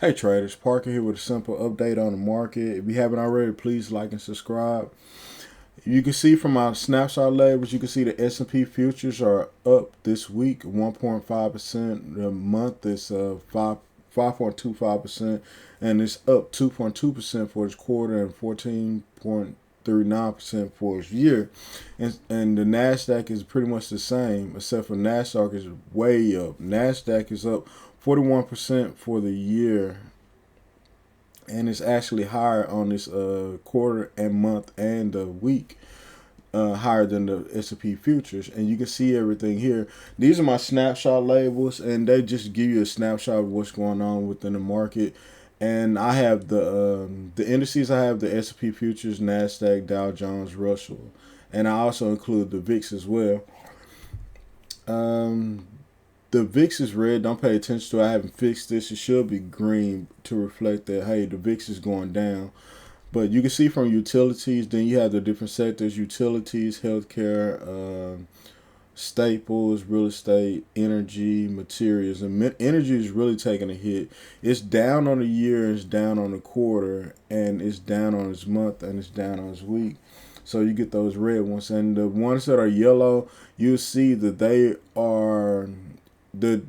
Hey traders, Parker here with a simple update on the market. If you haven't already, please like and subscribe. You can see from my snapshot labels, you can see the S&P futures are up this week 1.5%. The month is 5.25%, and it's up 2.2% for its quarter and 14.39% for its year. And the Nasdaq is pretty much the same, except for Nasdaq is way up. Nasdaq is up 41% for the year, and it's actually higher on this quarter and month and the week, higher than the S&P futures. And you can see everything here. These are my snapshot labels, and they just give you a snapshot of what's going on within the market. And I have the indices. I have the S&P futures, Nasdaq, Dow Jones, Russell, and I also include the VIX as well. Um, the VIX is red. Don't pay attention to it. I haven't fixed this. It should be green to reflect that, hey, the VIX is going down. But you can see from utilities, then you have the different sectors: utilities, healthcare, staples, real estate, energy, materials. And energy is really taking a hit. It's down on the year, it's down on the quarter, and it's down on its month, and it's down on its week. So you get those red ones. And the ones that are yellow, you'll see that they are, the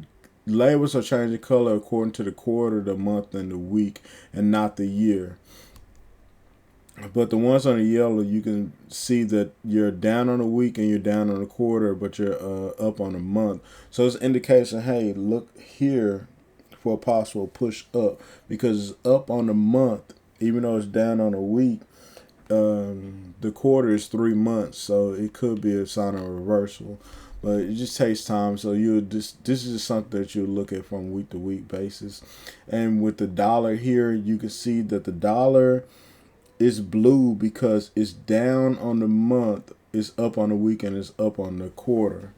labels are changing color according to the quarter, the month, and the week, and not the year. But the ones on the yellow, you can see that you're down on a week and you're down on a quarter, but you're up on a month. So it's an indication, hey, look here for a possible push up, because it's up on the month, even though it's down on a week. The quarter is 3 months, so it could be a sign of reversal. But it just takes time, so this is just something that you look at from week to week basis. And with the dollar here, you can see that the dollar is blue because it's down on the month, it's up on the week, and it's up on the quarter.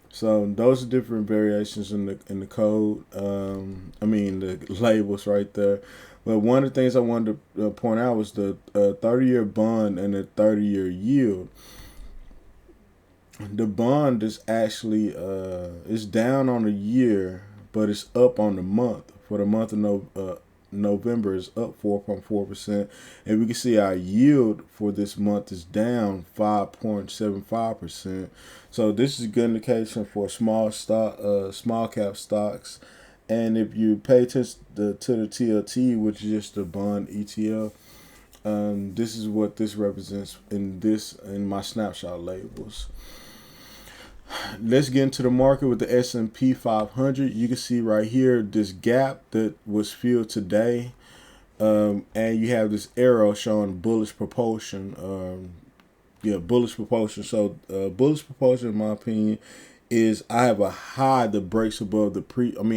So those are different variations in the code. I mean the labels right there. But one of the things I wanted to point out was the 30-year bond and the 30-year yield. The bond is actually it's down on the year, but it's up on the month. For the month of November is up 4.4%, and we can see our yield for this month is down 5.75%. So this is a good indication for small cap stocks. And if you pay attention to the TLT, which is just the bond ETF, this is what this represents in my snapshot labels. Let's get into the market with the S&P 500. You can see right here this gap that was filled today, and you have this arrow showing bullish propulsion. Bullish propulsion. So bullish propulsion, in my opinion, is I have a high that breaks above I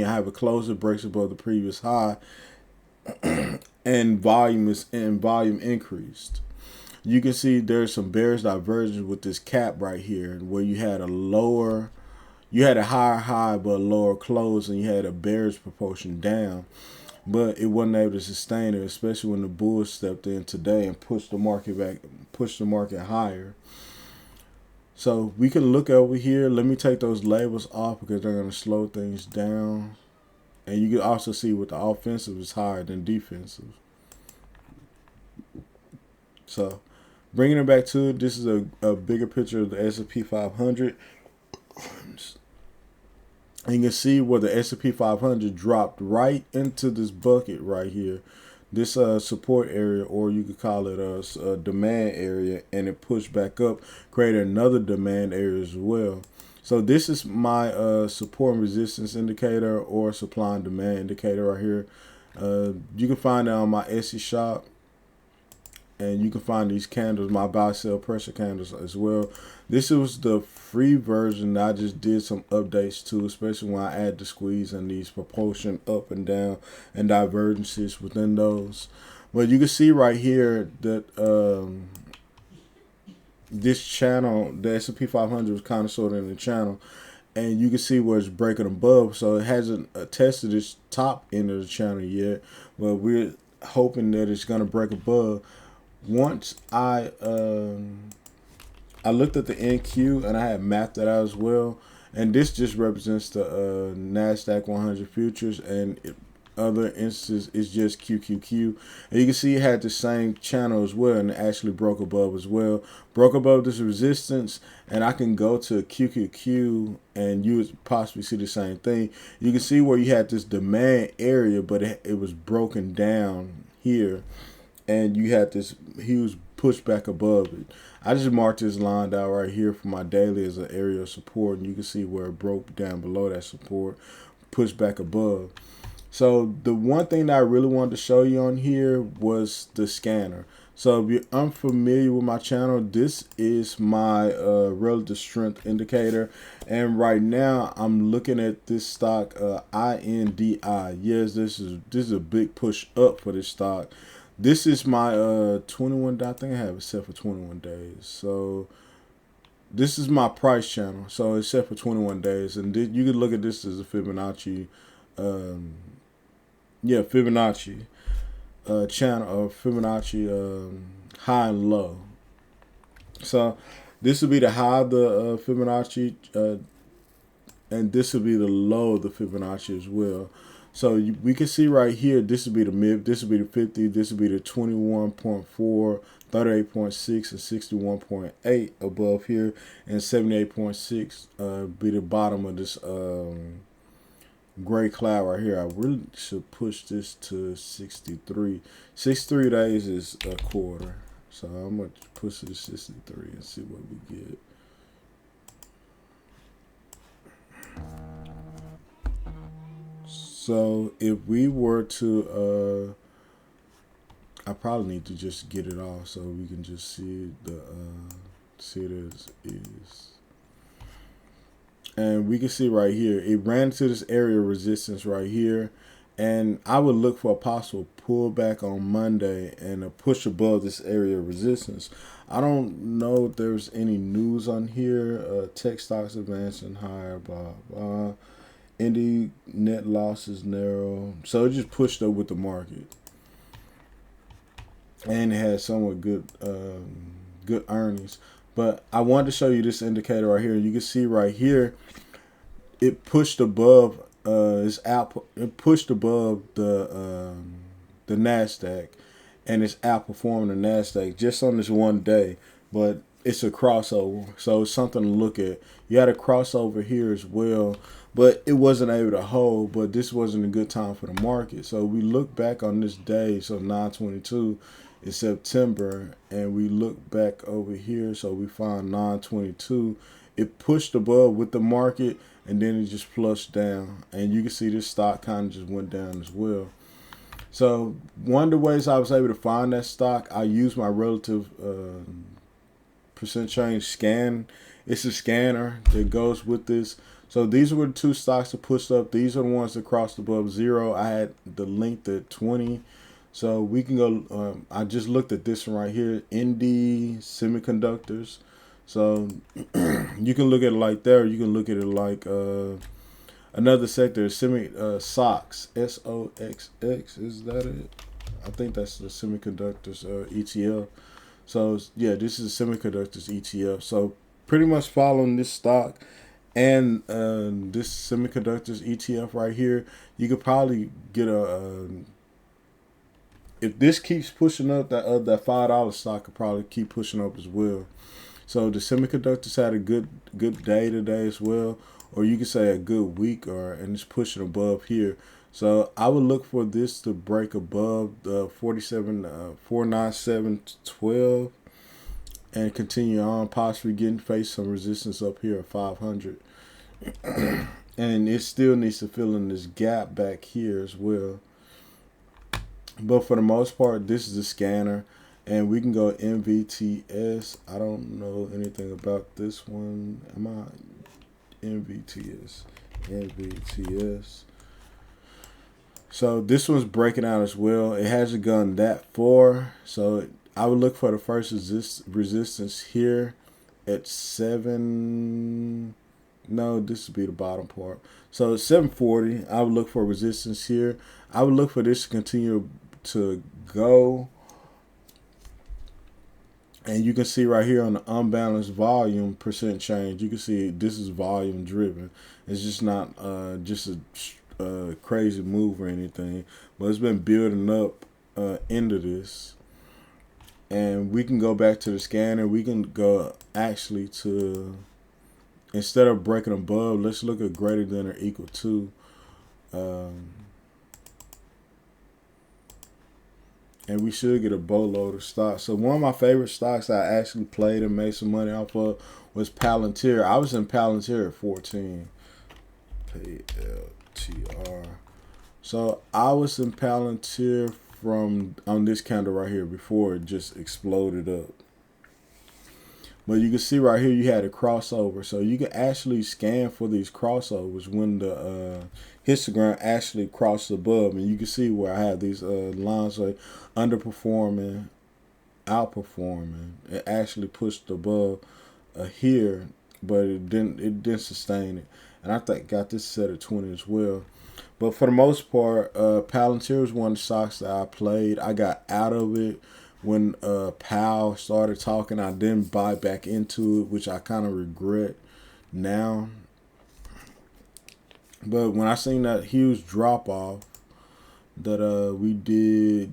have a close that breaks above the previous high, and volume increased. You can see there's some bearish divergence with this cap right here, where you had a higher high but a lower close, and you had a bearish propulsion down, but it wasn't able to sustain it, especially when the bulls stepped in today and pushed the market higher. So we can look over here. Let me take those labels off because they're going to slow things down. And you can also see with the offensive is higher than defensive. So bringing it back to it, this is a bigger picture of the S&P 500. And you can see where the S&P 500 dropped right into this bucket right here. This support area, or you could call it a demand area, and it pushed back up, created another demand area as well. So this is my support and resistance indicator, or supply and demand indicator right here. You can find it on my Etsy shop, and you can find these candles, my buy sell pressure candles as well. This was the free version that I just did some updates to, especially when I add the squeeze and these propulsion up and down and divergences within those. But you can see right here that this channel, the S&P 500, was kind of sort of in the channel, and you can see where it's breaking above. So it hasn't tested its top end of the channel yet, but we're hoping that it's going to break above. Once I looked at the NQ, and I had mapped that out as well, and this just represents the Nasdaq 100 futures, and other instances it's just QQQ. And you can see it had the same channel as well, and it actually broke above as well. Broke above this resistance, and I can go to QQQ and you would possibly see the same thing. You can see where you had this demand area, but it was broken down here, and you had this huge pushback above it. I just marked this line out right here for my daily as an area of support, and you can see where it broke down below that support, pushed back above. So the one thing that I really wanted to show you on here was the scanner. So if you're unfamiliar with my channel, this is my relative strength indicator. And right now I'm looking at this stock INDI. Yes, this is a big push up for this stock. This is my 21, I think I have it set for 21 days. So this is my price channel. So it's set for 21 days. And you can look at this as a Fibonacci Fibonacci channel, or Fibonacci high and low. So this would be the high of the Fibonacci, and this would be the low of the Fibonacci as well. So we can see right here, this would be the mid, this would be the 50, this would be the 21.4, 38.6, and 61.8 above here, and 78.6 be the bottom of this gray cloud right here. I really should push this to 63. 63 days is a quarter. So I'm going to push it to 63 and see what we get. So if we were to, I probably need to just get it off so we can just see see it as is. And we can see right here, it ran to this area of resistance right here. And I would look for a possible pullback on Monday and a push above this area of resistance. I don't know if there's any news on here. Tech stocks advancing higher, blah, blah. Indy net losses narrow. So it just pushed up with the market. And it had somewhat good good earnings. But I wanted to show you this indicator right here. You can see right here, it pushed above it pushed above the NASDAQ, and it's outperforming the NASDAQ just on this one day. But it's a crossover, so it's something to look at. You had a crossover here as well, but it wasn't able to hold. But this wasn't a good time for the market. So we look back on this day, so 9/22 is September, and we look back over here, so we find 9/22. It pushed above with the market, and then it just flushed down. And you can see this stock kind of just went down as well. So one of the ways I was able to find that stock, I used my relative percent change scan. It's a scanner that goes with this. So these were the two stocks that pushed up. These are the ones that crossed above zero. I had the length at 20. So we can go, I just looked at this one right here, Indy Semiconductors. So you can look at it like that, or you can look at it like another sector, SOX, SOXX, is that it? I think that's the semiconductors ETF. So yeah, this is semiconductors ETF. So pretty much following this stock and this semiconductors ETF right here, you could probably get if this keeps pushing up, that $5 stock could probably keep pushing up as well. So the semiconductors had a good day today as well, or you could say a good week, and it's pushing above here. So I would look for this to break above the 497.12 and continue on, possibly face some resistance up here at 500. And it still needs to fill in this gap back here as well. But for the most part, this is a scanner, and we can go MVTS. I don't know anything about this one. Am I MVTS? MVTS. So this one's breaking out as well. It hasn't gone that far, so I would look for the first resistance here at 7. No, this would be the bottom part. So at 740, I would look for resistance here. I would look for this to continue to go. And you can see right here on the unbalanced volume percent change, you can see this is volume driven. It's just not just crazy move or anything, but it's been building up into this. And we can go back to the scanner. We can go actually to, instead of breaking above, let's look at greater than or equal to. And we should get a boatload of stocks. So one of my favorite stocks I actually played and made some money off of was Palantir. I was in Palantir at 14. PLTR. So I was in Palantir from on this candle right here before it just exploded up. But you can see right here you had a crossover. So you can actually scan for these crossovers when the histogram actually crosses above. And you can see where I have these lines like underperforming, outperforming. It actually pushed above here, but it didn't sustain it. And I think got this set at 20 as well. But for the most part, Palantir was one of the stocks that I played. I got out of it when Powell started talking. I didn't buy back into it, which I kind of regret now. But when I seen that huge drop off that we did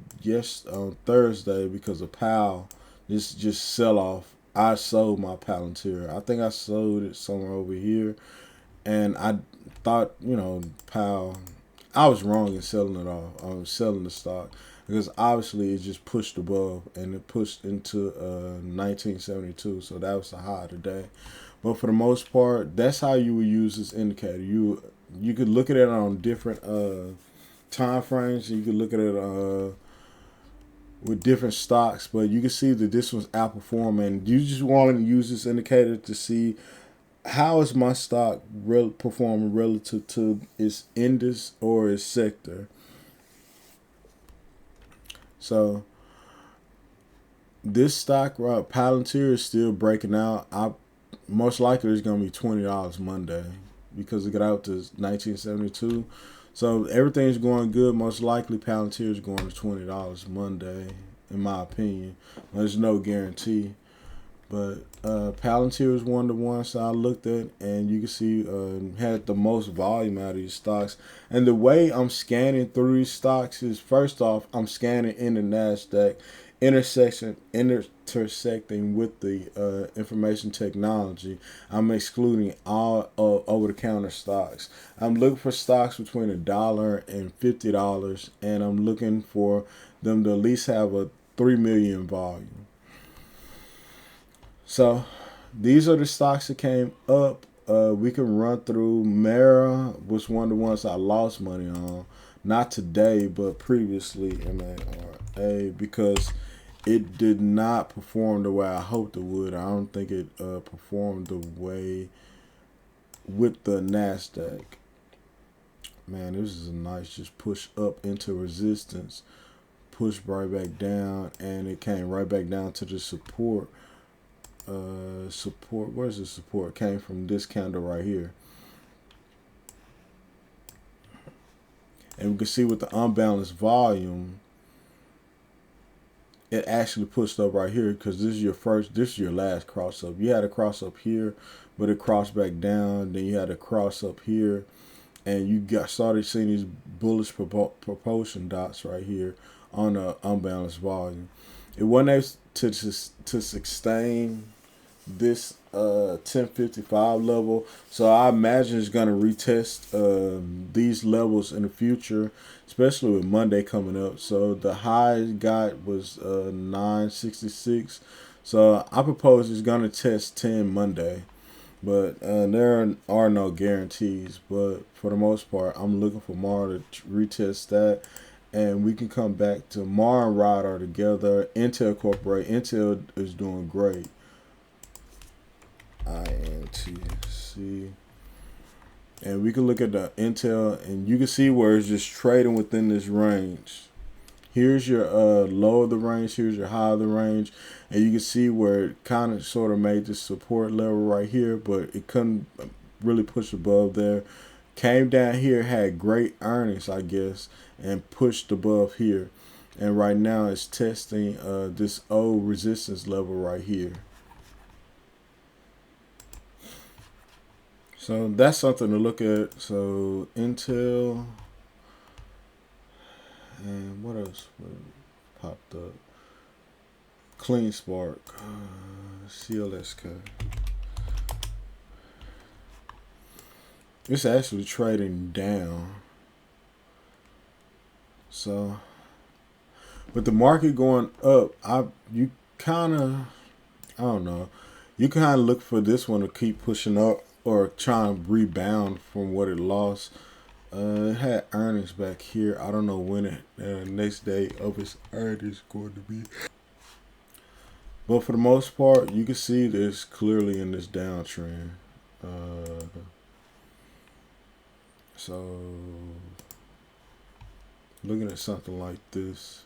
on Thursday because of Powell, this just sell off, I sold my Palantir. I think I sold it somewhere over here. And I thought, Powell, I was wrong in selling it off. I was selling the stock because obviously it just pushed above and it pushed into 1972. So that was the high today. But for the most part, that's how you would use this indicator. You could look at it on different time frames. You could look at it with different stocks, but you can see that this was outperforming. You just want to use this indicator to see how is my stock performing relative to its index or its sector. So this stock, right, Palantir, is still breaking out. Most likely it's going to be $20 Monday because it got out to 1972. So everything's going good. Most likely Palantir is going to $20 Monday, in my opinion. There's no guarantee. But Palantir is one of the ones that I looked at, and you can see had the most volume out of these stocks. And the way I'm scanning through these stocks is, first off, I'm scanning in the NASDAQ, intersecting with the information technology. I'm excluding all over-the-counter stocks. I'm looking for stocks between $1 and $50, and I'm looking for them to at least have a 3 million volume. So these are the stocks that came up. We can run through. Mara was one of the ones I lost money on. Not today, but previously, MARA, because it did not perform the way I hoped it would. I don't think it performed the way with the NASDAQ. Man, this is a nice just push up into resistance. Push right back down, and it came right back down to the support. Where's the support? It came from this candle right here, and we can see with the unbalanced volume, it actually pushed up right here because this is your last cross up. You had a cross up here, but it crossed back down. Then you had a cross up here, and you started seeing these bullish propulsion dots right here on the unbalanced volume. It wasn't able to sustain this 1055 level, so I imagine it's going to retest these levels in the future, especially with Monday coming up. So the high it got was 966, so I propose it's going to test 10 Monday, but there are no guarantees. But for the most part, I'm looking for Mara to retest that. And we can come back to Mara and Rod are together. Intel Corporate. Intel is doing great. INTC. And we can look at the Intel, and you can see where it's just trading within this range. Here's your low of the range. Here's your high of the range. And you can see where it kind of sort of made this support level right here, but it couldn't really push above there. Came down here, had great earnings, I guess, and pushed above here. And right now it's testing this old resistance level right here. So that's something to look at. So Intel, and what else popped up? Clean Spark, CLSK. It's actually trading down. So, with the market going up, you kind of, I don't know, you kind of look for this one to keep pushing up or try and rebound from what it lost. It had earnings back here. I don't know when it next day of its earnings going to be. But for the most part, you can see this clearly in this downtrend. So looking at something like this.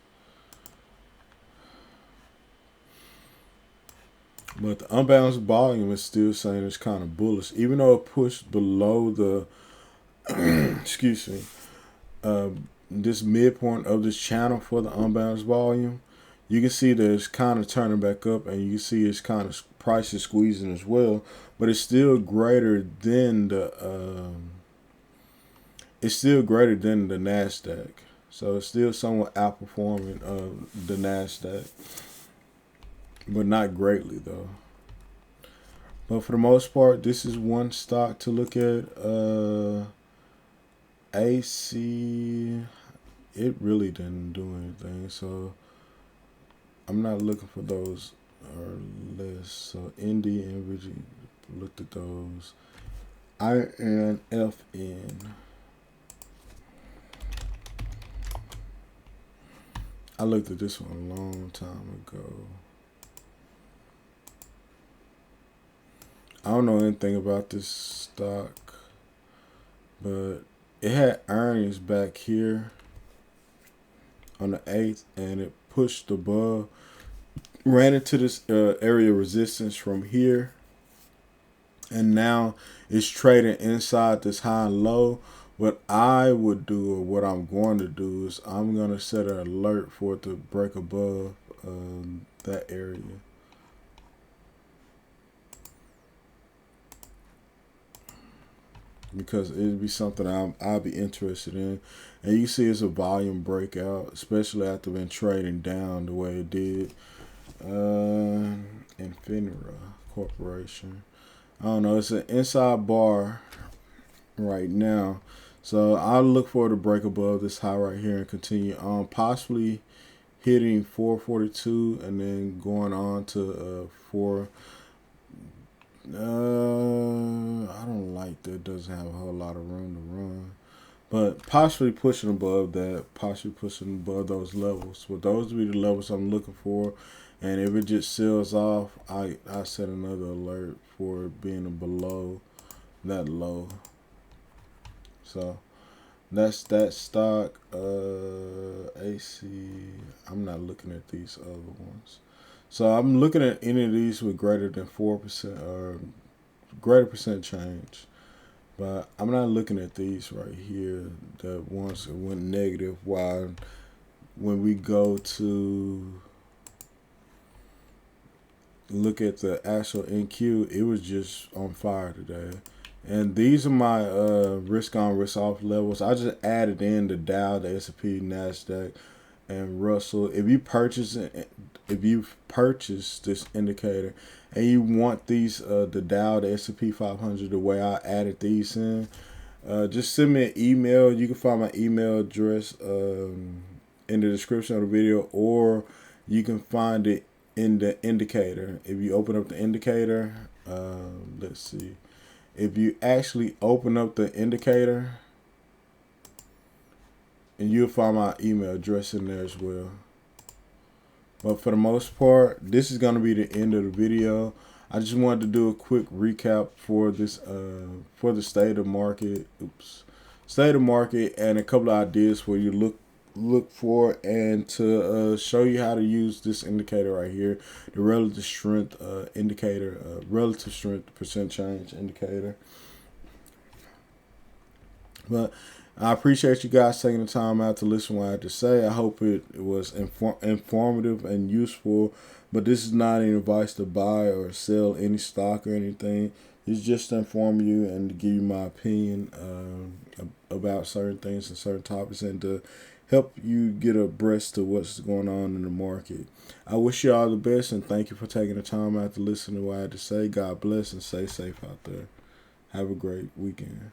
But the unbalanced volume is still saying it's kind of bullish. Even though it pushed below the, excuse me, this midpoint of this channel for the unbalanced volume, you can see that it's kind of turning back up, and you can see it's kind of price is squeezing as well. But it's still greater than the Nasdaq. So it's still somewhat outperforming the Nasdaq, but not greatly though. But for the most part, this is one stock to look at. AC, it really didn't do anything, so I'm not looking for those or less. So ND and Rigid, looked at those. INFN. I looked at this one a long time ago. I don't know anything about this stock, but it had earnings back here on the 8th, and it pushed above, ran into this area of resistance from here, and now it's trading inside this high and low. What I would do, or what I'm going to do, is I'm going to set an alert for it to break above that area. Because it'd be something I'll be interested in. And you see it's a volume breakout, especially after been trading down the way it did. Infinera Corporation. I don't know. It's an inside bar right now. So I'll look for it to break above this high right here and continue on, possibly hitting 442 and then going on to 4. I don't like that. It doesn't have a whole lot of room to run, but possibly pushing above that, possibly pushing above those levels. So those would be the levels I'm looking for. And if it just sells off, I set another alert for it being below that low. So that's that stock. AC. I'm not looking at these other ones. So I'm looking at any of these with greater than 4% or greater percent change. But I'm not looking at these right here, the ones that went negative. While when we go to look at the actual NQ, it was just on fire today. And these are my risk on, risk off levels. I just added in the Dow, the S&P, Nasdaq, and Russell. If you purchase this indicator and you want these, the Dow, the S&P 500, the way I added these in, just send me an email. You can find my email address in the description of the video, or you can find it in the indicator. If you open up the indicator, let's see. If you actually open up the indicator, and you'll find my email address in there as well. But for the most part, this is going to be the end of the video. I just wanted to do a quick recap for this, for the state of market. State of market, and a couple of ideas for you to look for, and to show you how to use this indicator right here, the relative strength indicator, relative strength percent change indicator. But I appreciate you guys taking the time out to listen to what I had to say. I hope it was informative and useful. But this is not any advice to buy or sell any stock or anything. It's just to inform you and to give you my opinion about certain things and certain topics, and to help you get abreast to what's going on in the market. I wish you all the best, and thank you for taking the time out to listen to what I had to say. God bless and stay safe out there. Have a great weekend.